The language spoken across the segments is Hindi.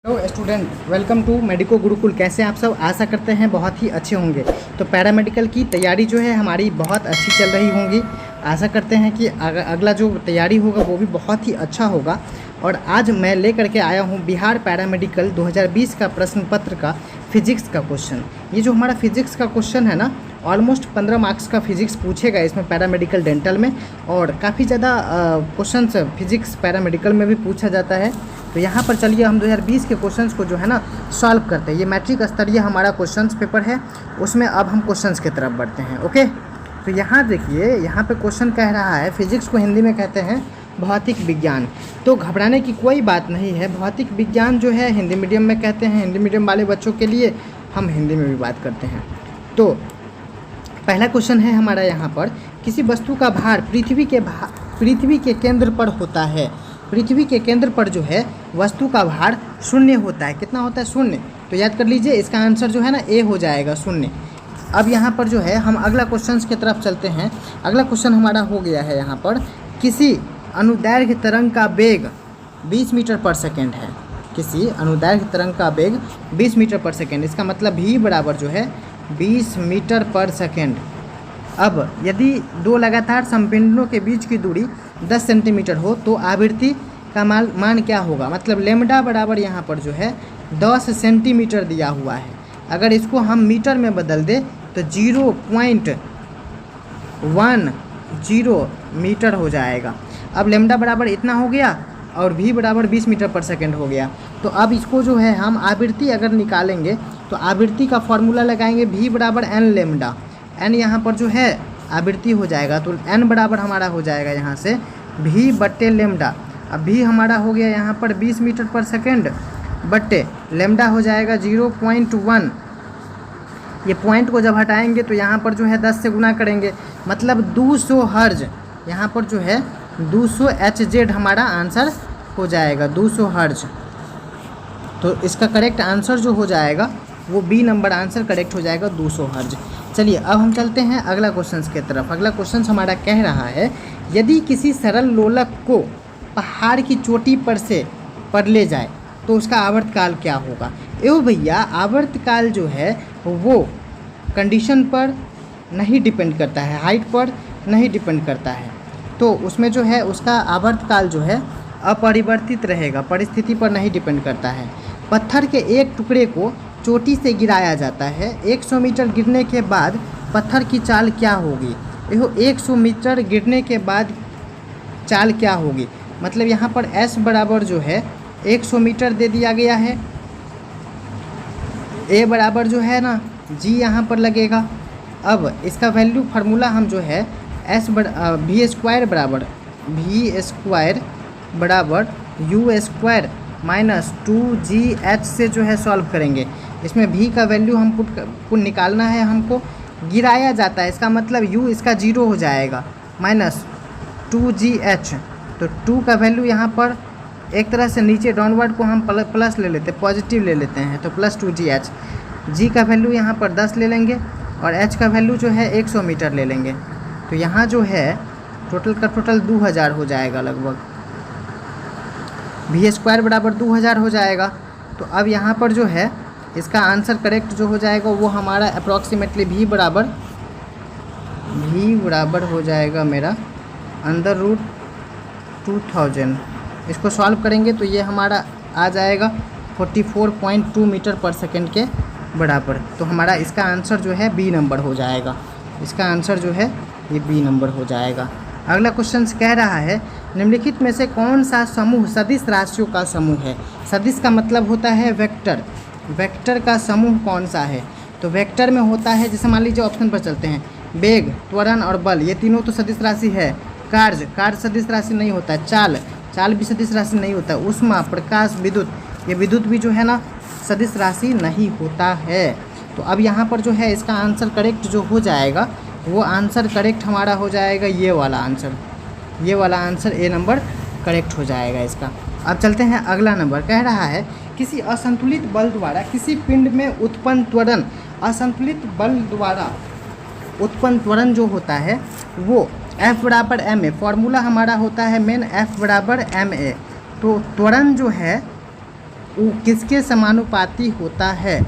Hello student, welcome to medico Gurukul. कैसे आप सब? आशा करते हैं बहुत ही अच्छे होंगे। तो पैरामेडिकल की तैयारी जो है हमारी बहुत अच्छी चल रही होंगी। आशा करते हैं कि अगला जो तैयारी होगा वो भी बहुत ही अच्छा होगा। और आज मैं लेकर के आया हूँ बिहार पैरामेडिकल 2020 का प्रश्न पत्र का फिजिक्स का क्वेश्चन। ये जो हमारा फिजिक्स का क्वेश्चन है ना, ऑलमोस्ट 15 मार्क्स का फिजिक्स पूछेगा इसमें पैरामेडिकल डेंटल में। और काफ़ी ज़्यादा क्वेश्चंस फिजिक्स पैरामेडिकल में भी पूछा जाता है। तो यहाँ पर चलिए हम 2020 के क्वेश्चंस को जो है ना सॉल्व करते हैं। ये मैट्रिक स्तरीय हमारा क्वेश्चंस पेपर है, उसमें अब हम क्वेश्चंस की तरफ बढ़ते हैं। ओके, तो यहाँ देखिए, यहाँ पे क्वेश्चन कह रहा है फिजिक्स को हिंदी में कहते हैं भौतिक विज्ञान। तो घबराने की कोई बात नहीं है। भौतिक विज्ञान जो है हिंदी मीडियम में कहते हैं। हिंदी मीडियम वाले बच्चों के लिए हम हिंदी में भी बात करते हैं। तो पहला क्वेश्चन है हमारा यहाँ पर, किसी वस्तु का भार पृथ्वी के केंद्र पर होता है। पृथ्वी के केंद्र पर जो है वस्तु का भार शून्य होता है। कितना होता है? शून्य। तो याद कर लीजिए, इसका आंसर जो है ना ए हो जाएगा, शून्य। अब यहाँ पर जो है हम अगला क्वेश्चन की तरफ चलते हैं। अगला क्वेश्चन हमारा हो गया है यहाँ पर, किसी अनुदैर्घ्य तरंग का वेग 20 मीटर पर सेकेंड है। किसी अनुदैर्घ्य तरंग का वेग 20 मीटर पर सेकेंड, इसका मतलब भी बराबर जो है 20 मीटर पर सेकेंड। अब यदि दो लगातार समपिंडों के बीच की दूरी 10 सेंटीमीटर हो तो आवृत्ति का मान क्या होगा? मतलब लेमडा बराबर यहाँ पर जो है 10 सेंटीमीटर दिया हुआ है। अगर इसको हम मीटर में बदल दें तो 0.10 मीटर हो जाएगा। अब लेमडा बराबर इतना हो गया और भी बराबर 20 मीटर पर सेकेंड हो गया। तो अब इसको जो है हम आवृत्ति अगर निकालेंगे तो आवृत्ति का फॉर्मूला लगाएंगे, भी बराबर एन लेमडा। एन यहाँ पर जो है आवृत्ति हो जाएगा, तो एन बराबर हमारा हो जाएगा यहाँ से भी बट्टे लेमडा। अब भी हमारा हो गया यहाँ पर 20 मीटर पर सेकेंड बट्टे लेमडा हो जाएगा 0.1। ये पॉइंट को जब हटाएंगे तो यहाँ पर जो है 10 से गुना करेंगे, मतलब 200 हर्ज। यहाँ पर जो है 200 HZ हमारा आंसर हो जाएगा, 200 हर्ज। तो इसका करेक्ट आंसर जो हो जाएगा वो बी नंबर आंसर करेक्ट हो जाएगा, 200 हर्ज। चलिए अब हम चलते हैं अगला क्वेश्चन की तरफ। अगला क्वेश्चन हमारा कह रहा है, यदि किसी सरल लोलक को पहाड़ की चोटी पर ले जाए तो उसका आवर्तकाल क्या होगा? एवं भैया, आवर्तकाल जो है वो कंडीशन पर नहीं डिपेंड करता है, हाइट पर नहीं डिपेंड करता है। तो उसमें जो है उसका आवर्तकाल जो है अपरिवर्तित रहेगा, परिस्थिति पर नहीं डिपेंड करता है। पत्थर के एक टुकड़े को चोटी से गिराया जाता है। 100 मीटर गिरने के बाद पत्थर की चाल क्या होगी? देखो, 100 मीटर गिरने के बाद चाल क्या होगी? मतलब यहाँ पर S बराबर जो है 100 मीटर दे दिया गया है। A बराबर जो है ना G यहाँ पर लगेगा। अब इसका वैल्यू फार्मूला हम जो है V स्क्वायर बराबर U स्क्वायर माइनस 2GH से जो है सॉल्व करेंगे। इसमें V का वैल्यू हमको निकालना है, हमको गिराया जाता है, इसका मतलब U इसका 0 हो जाएगा, माइनस 2GH। तो 2 का वैल्यू यहाँ पर एक तरह से नीचे डाउनवर्ड को हम प्लस ले लेते हैं, पॉजिटिव ले लेते हैं, तो प्लस 2GH। G का वैल्यू यहाँ पर 10 ले लेंगे और H का वैल्यू जो है 100 मीटर ले लेंगे। तो यहाँ जो है टोटल का टोटल 2000 हो जाएगा लगभग। V स्क्वायर बराबर 2000 हो जाएगा। तो अब यहाँ पर जो है इसका आंसर करेक्ट जो हो जाएगा वो हमारा अप्रॉक्सीमेटली V बराबर हो जाएगा मेरा √2000। इसको सॉल्व करेंगे तो ये हमारा आ जाएगा 44.2 मीटर पर सेकेंड के बराबर। तो हमारा इसका आंसर जो है बी नंबर हो जाएगा। इसका आंसर जो है ये बी नंबर हो जाएगा। अगला क्वेश्चन कह रहा है, निम्नलिखित में से कौन सा समूह सदिश राशियों का समूह है? सदिश का मतलब होता है वेक्टर। वेक्टर का समूह कौन सा है? तो वेक्टर में होता है, जैसे मान लीजिए ऑप्शन पर चलते हैं, वेग, त्वरण और बल, ये तीनों तो सदिश राशि है। कार्य सदिश राशि नहीं होता है। चाल भी सदिश राशि नहीं होता है। ऊष्मा, प्रकाश, विद्युत, ये विद्युत भी जो है ना सदिश राशि नहीं होता है। तो अब यहाँ पर जो है इसका आंसर करेक्ट जो हो जाएगा वो आंसर करेक्ट हमारा हो जाएगा ये वाला आंसर। ये वाला आंसर ए नंबर करेक्ट हो जाएगा इसका। अब चलते हैं अगला नंबर। कह रहा है, किसी असंतुलित बल द्वारा किसी पिंड में उत्पन्न त्वरण, असंतुलित बल द्वारा उत्पन्न त्वरण जो होता है वो F बराबर ma। फॉर्मूला हमारा होता है मेन F बराबर ma। तो त्वरण जो है किसके समानुपाती होता है?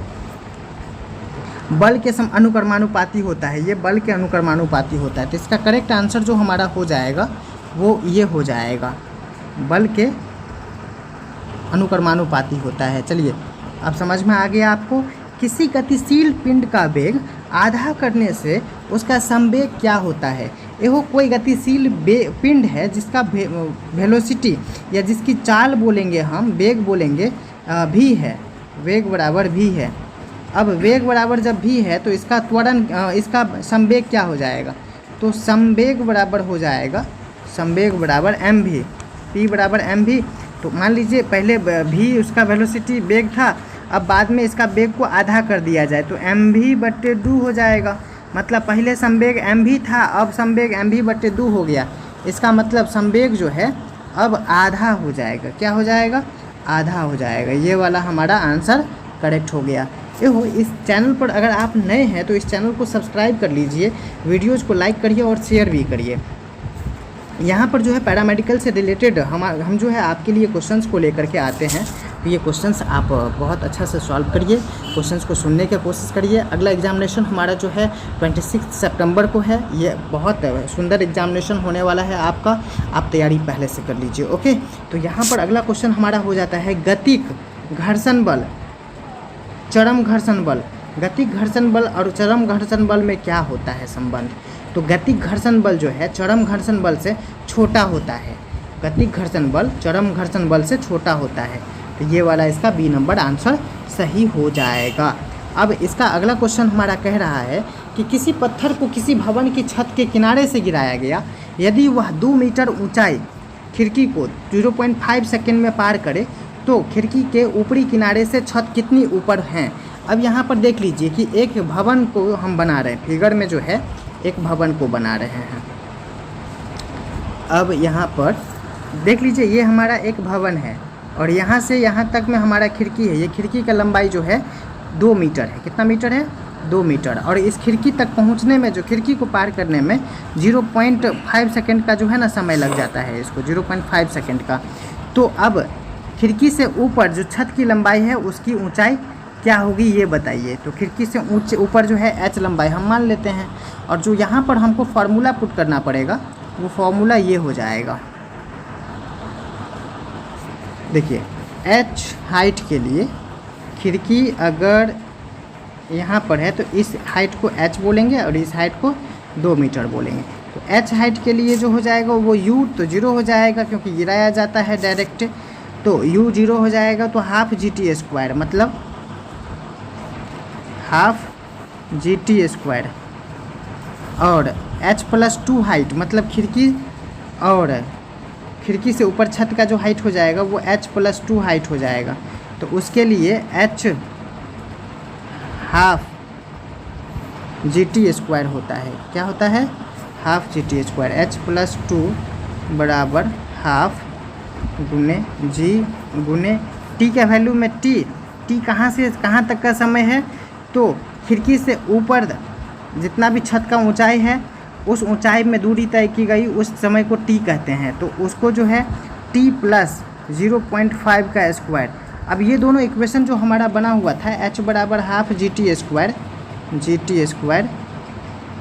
बल के अनुक्रमानुपाती होता है, ये बल के अनुक्रमानुपाती होता है। तो इसका करेक्ट आंसर जो हमारा हो जाएगा वो ये हो जाएगा, बल के अनुक्रमानुपाती होता है। चलिए अब समझ में आ गया आपको। किसी गतिशील पिंड का वेग आधा करने से उसका संवेग क्या होता है? एहो कोई गतिशील पिंड है जिसका वेलोसिटी या जिसकी चाल बोलेंगे हम, वेग बोलेंगे भी है, वेग बराबर भी है। अब वेग बराबर जब भी है तो इसका त्वरण इसका संवेग क्या हो जाएगा? तो संवेग बराबर हो जाएगा, संवेग बराबर एम भी, पी बराबर एम भी। तो मान लीजिए पहले भी उसका वेलोसिटी वेग था, अब बाद में इसका वेग को आधा कर दिया जाए तो एम भी बट्टे 2 हो जाएगा। मतलब पहले संवेग एम भी था, अब संवेग एम भी बट्टे 2 हो गया। इसका मतलब संवेग जो है अब आधा हो जाएगा। क्या हो जाएगा? आधा हो जाएगा। ये वाला हमारा आंसर करेक्ट हो गया। एहो इस चैनल पर अगर आप नए हैं तो इस चैनल को सब्सक्राइब कर लीजिए, वीडियोज़ को लाइक करिए और शेयर भी करिए। यहाँ पर जो है पैरामेडिकल से रिलेटेड हम जो है आपके लिए क्वेश्चंस को लेकर के आते हैं। तो ये क्वेश्चंस आप बहुत अच्छा से सॉल्व करिए, क्वेश्चंस को सुनने की कोशिश करिए। अगला एग्जामिनेशन हमारा जो है 26 सितंबर को है। ये बहुत सुंदर एग्जामिनेशन होने वाला है आपका, आप तैयारी पहले से कर लीजिए। ओके, तो यहाँ पर अगला क्वेश्चन हमारा हो जाता है गतिक घर्षण बल, चरम घर्षण बल। गतिक घर्षण बल और चरम घर्षण बल में क्या होता है संबंध? तो गतिक घर्षण बल जो है चरम घर्षण बल से छोटा होता है। गतिक घर्षण बल चरम घर्षण बल से छोटा होता है। तो ये वाला इसका बी नंबर आंसर सही हो जाएगा। अब इसका अगला क्वेश्चन हमारा कह रहा है कि किसी पत्थर को किसी भवन की छत के किनारे से गिराया गया, यदि वह 2 मीटर ऊंचाई खिड़की को 0.5 सेकेंड में पार करे तो खिड़की के ऊपरी किनारे से छत कितनी ऊपर हैं? अब यहाँ पर देख लीजिए कि एक भवन को हम बना रहे हैं, फिगर में जो है एक भवन को बना रहे हैं। अब यहाँ पर देख लीजिए ये हमारा एक भवन है और यहाँ से यहाँ तक में हमारा खिड़की है। ये खिड़की का लंबाई जो है 2 मीटर है। कितना मीटर है? 2 मीटर। और इस खिड़की तक पहुँचने में, जो खिड़की को पार करने में 0.5 सेकेंड का जो है ना समय लग जाता है, इसको 0.5 सेकेंड का। तो अब खिड़की से ऊपर जो छत की लंबाई है उसकी ऊंचाई क्या होगी ये बताइए। तो खिड़की से ऊपर जो है h लंबाई हम मान लेते हैं, और जो यहाँ पर हमको फार्मूला पुट करना पड़ेगा वो फार्मूला ये हो जाएगा। देखिए h हाइट के लिए खिड़की अगर यहाँ पर है तो इस हाइट को h बोलेंगे और इस हाइट को 2 मीटर बोलेंगे। तो h हाइट के लिए जो हो जाएगा वो u तो 0 हो जाएगा क्योंकि गिराया जाता है डायरेक्ट, तो u 0 हो जाएगा। तो हाफ GT², मतलब हाफ GT²। और h+2 हाइट, मतलब खिड़की से ऊपर छत का जो हाइट हो जाएगा वो h+2 हाइट हो जाएगा। तो उसके लिए h हाफ GT² होता है। क्या होता है? Half GT²। h+2 बराबर हाफ गुने जी गुने t का वैल्यू में t कहाँ से कहाँ तक का समय है? तो खिड़की से ऊपर जितना भी छत का ऊंचाई है उस ऊंचाई में दूरी तय की गई उस समय को t कहते हैं। तो उसको जो है t + 0.5 का स्क्वायर। अब ये दोनों इक्वेशन जो हमारा बना हुआ था h बराबर हाफ GT²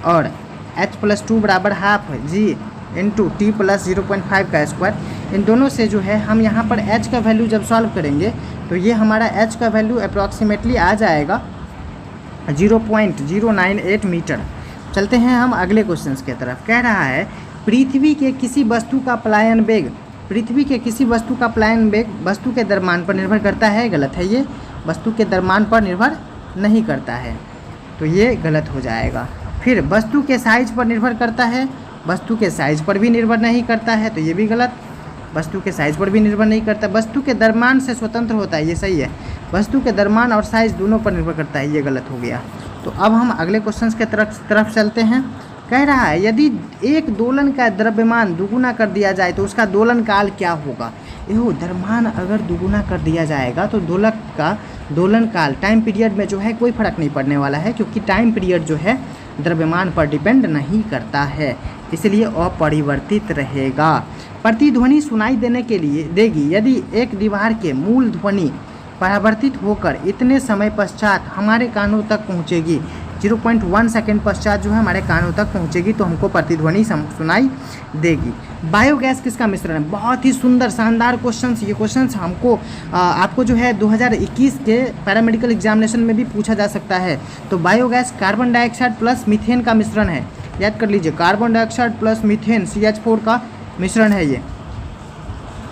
और h+2 बराबर हाफ g इंटू t + 0.5 का स्क्वायर, इन दोनों से जो है हम यहाँ पर h का वैल्यू जब सॉल्व करेंगे तो ये हमारा h का वैल्यू अप्रॉक्सीमेटली आ जाएगा 0.098 मीटर। चलते हैं हम अगले क्वेश्चन की तरफ। कह रहा है पृथ्वी के किसी वस्तु का पलायन वेग, पृथ्वी के किसी वस्तु का पलायन वेग वस्तु के द्रव्यमान पर निर्भर करता है। गलत है, ये वस्तु के द्रव्यमान पर निर्भर नहीं करता है, तो ये गलत हो जाएगा। फिर वस्तु के साइज पर निर्भर करता है, वस्तु के साइज पर भी निर्भर नहीं करता है, तो ये भी गलत। वस्तु के साइज पर भी निर्भर नहीं करता। वस्तु के द्रव्यमान से स्वतंत्र होता है, ये सही है। वस्तु के द्रव्यमान और साइज दोनों पर निर्भर करता है, ये गलत हो गया। तो अब हम अगले क्वेश्चन के तरफ चलते हैं। कह रहा है यदि एक दोलन का द्रव्यमान दुगुना कर दिया जाए तो उसका दोलन काल क्या होगा। यो द्रव्यमान अगर दुगुना कर दिया जाएगा तो दोलक का दोलन काल टाइम पीरियड में जो है कोई फर्क नहीं पड़ने वाला है, क्योंकि टाइम पीरियड जो है द्रव्यमान पर डिपेंड नहीं करता है, इसलिए अपरिवर्तित रहेगा। प्रतिध्वनि सुनाई देने के लिए देगी यदि एक दीवार के मूल ध्वनि परावर्तित होकर इतने समय पश्चात हमारे कानों तक पहुँचेगी, 0.1 सेकेंड पश्चात जो है हमारे कानों तक पहुँचेगी तो हमको प्रतिध्वनि सुनाई देगी। बायोगैस किसका मिश्रण है? बहुत ही सुंदर शानदार क्वेश्चंस। ये क्वेश्चंस हमको आपको जो है 2021 के पैरामेडिकल एग्जामिनेशन में भी पूछा जा सकता है। तो biogas carbon dioxide plus methane का मिश्रण है, याद कर लीजिए, carbon dioxide plus methane CH4 का मिश्रण है ये।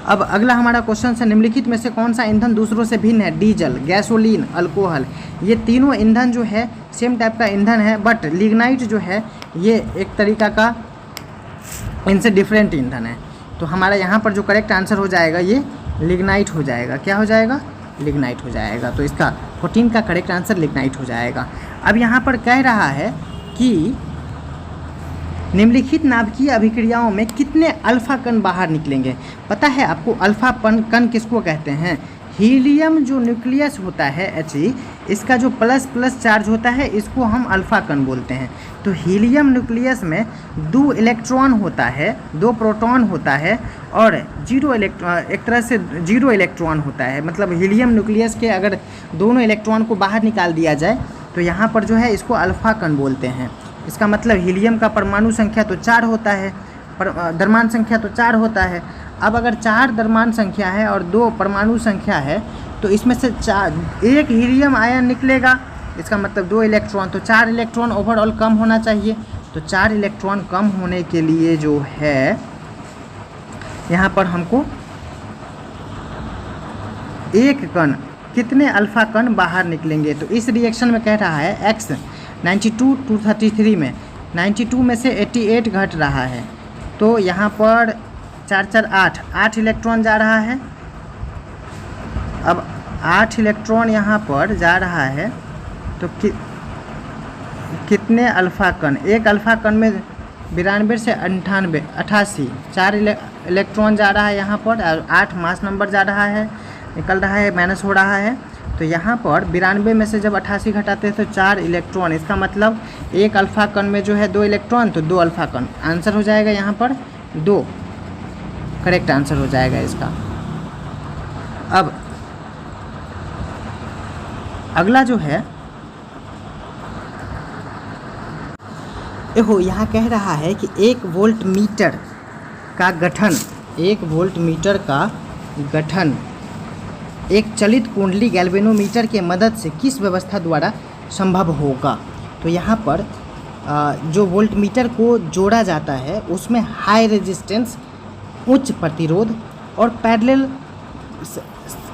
अब अगला हमारा क्वेश्चन है, निम्नलिखित में से कौन सा ईंधन दूसरों से भिन्न है? Diesel, gasoline, alcohol. ये तीनों ईंधन जो है सेम टाइप का ईंधन है, बट लिग्नाइट जो है ये एक तरीका का इनसे डिफरेंट ईंधन है। तो हमारा यहाँ पर जो करेक्ट आंसर हो जाएगा ये लिग्नाइट हो जाएगा। क्या हो जाएगा? लिग्नाइट हो जाएगा। तो इसका 14 का करेक्ट आंसर लिग्नाइट हो जाएगा। अब यहाँ पर कह रहा है कि निम्नलिखित नाभिकीय अभिक्रियाओं में कितने अल्फा कण बाहर निकलेंगे? पता है आपको अल्फा कण किसको कहते हैं? हीलियम जो न्यूक्लियस होता है He, इसका जो प्लस प्लस चार्ज होता है इसको हम अल्फा कण बोलते हैं। तो हीलियम न्यूक्लियस में 2 इलेक्ट्रॉन होता है, 2 प्रोटॉन होता है और 0 इलेक्ट्रॉन, एक तरह से 0 इलेक्ट्रॉन होता है। मतलब हीलियम न्यूक्लियस के अगर दोनों इलेक्ट्रॉन को बाहर निकाल दिया जाए तो यहाँ पर जो है इसको अल्फा कण बोलते हैं। इसका मतलब हीलियम का परमाणु संख्या तो 4 होता है, द्रव्यमान संख्या तो 4 होता है। अब अगर 4 द्रव्यमान संख्या है और 2 परमाणु संख्या है तो इसमें से 1 हीलियम आयन निकलेगा, इसका मतलब 2 इलेक्ट्रॉन, तो 4 इलेक्ट्रॉन ओवरऑल कम होना चाहिए। तो 4 इलेक्ट्रॉन कम होने के लिए जो है यहाँ पर हमको एक कण, कितने अल्फा कण बाहर निकलेंगे? तो इस रिएक्शन में कह रहा है X 92 to 33 में 92 में से 88 घट रहा है। तो यहाँ पर 4 4 8 इलेक्ट्रॉन जा रहा है। अब 8 इलेक्ट्रॉन यहाँ पर जा रहा है तो कितने अल्फा कण? एक अल्फा कण में 92 से 98 88 4 इलेक्ट्रॉन जा रहा है यहाँ पर और 8 मास नंबर जा रहा है, निकल रहा है, माइनस हो रहा है। तो यहाँ पर 92 में से जब 88 घटाते हैं तो 4 इलेक्ट्रॉन, इसका मतलब एक अल्फा कण में जो है 2 इलेक्ट्रॉन, तो 2 अल्फा कण। आंसर हो जाएगा यहाँ पर 2, करेक्ट आंसर हो जाएगा इसका। अब अगला जो है देखो, यहाँ कह रहा है कि 1 वोल्ट मीटर का गठन, 1 वोल्ट मीटर का गठन एक चलित कुंडली गैल्वेनोमीटर के मदद से किस व्यवस्था द्वारा संभव होगा? तो यहाँ पर जो वोल्ट मीटर को जोड़ा जाता है उसमें हाई रेजिस्टेंस, उच्च प्रतिरोध और पैरेलल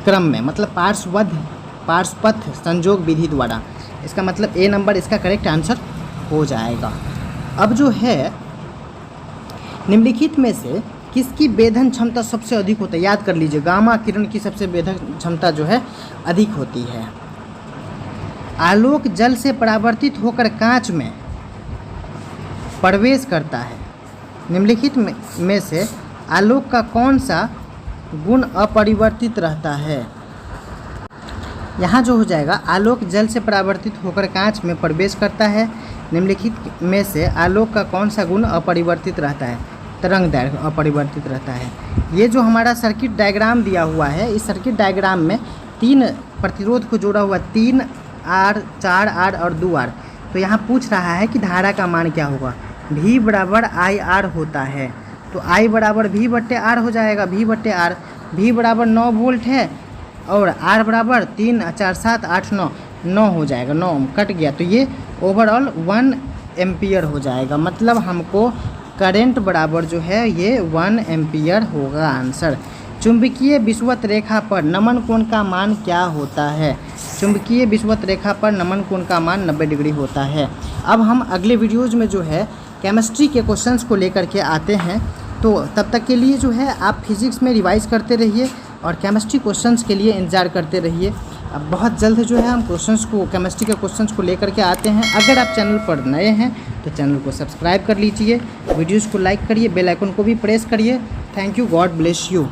क्रम में, मतलब पार्श्वपथ संजोग विधि द्वारा। इसका मतलब A नंबर इसका करेक्ट आंसर हो जाएगा। अब जो है निम्नलिखित में से किसकी वेधन क्षमता सबसे अधिक होता है? याद कर लीजिए, गामा किरण की सबसे वेधन क्षमता जो है अधिक होती है। आलोक जल से परावर्तित होकर कांच में प्रवेश करता है। निम्नलिखित में से आलोक का कौन सा गुण अपरिवर्तित रहता है? यहाँ जो हो जाएगा, आलोक जल से परावर्तित होकर कांच में प्रवेश करता है। निम्नलिखित में से आलोक का कौन सा गुण अपरिवर्तित रहता है? तरंग दैर्घ्य अपरिवर्तित रहता है। ये जो हमारा सर्किट डायग्राम दिया हुआ है, इस सर्किट डायग्राम में 3 प्रतिरोध को जोड़ा हुआ, 3R, 4R और 2R। तो यहाँ पूछ रहा है कि धारा का मान क्या होगा? V बराबर IR होता है, तो I बराबर V बट्टे R हो जाएगा, V बट्टे R। V बराबर 9 वोल्ट है और R बराबर 3 4 7 8 9 हो जाएगा, 9 कट गया, तो ये ओवरऑल 1 एम्पियर हो जाएगा। मतलब हमको करंट बराबर जो है ये 1 एम्पियर होगा आंसर। चुंबकीय विषुवत रेखा पर नमन कोण का मान क्या होता है? चुंबकीय विषुवत रेखा पर नमन कोण का मान 90 डिग्री होता है। अब हम अगले वीडियोज़ में जो है केमिस्ट्री के क्वेश्चंस को लेकर के आते हैं, तो तब तक के लिए जो है आप फिजिक्स में रिवाइज करते रहिए और केमिस्ट्री क्वेश्चंस के लिए इंतज़ार करते रहिए। अब बहुत जल्द जो है हम क्वेश्चंस को, केमिस्ट्री के क्वेश्चंस को लेकर के आते हैं। अगर आप चैनल पर नए हैं तो चैनल को सब्सक्राइब कर लीजिए, वीडियोज़ को लाइक करिए, बेल आइकन को भी प्रेस करिए। Thank you, God bless you.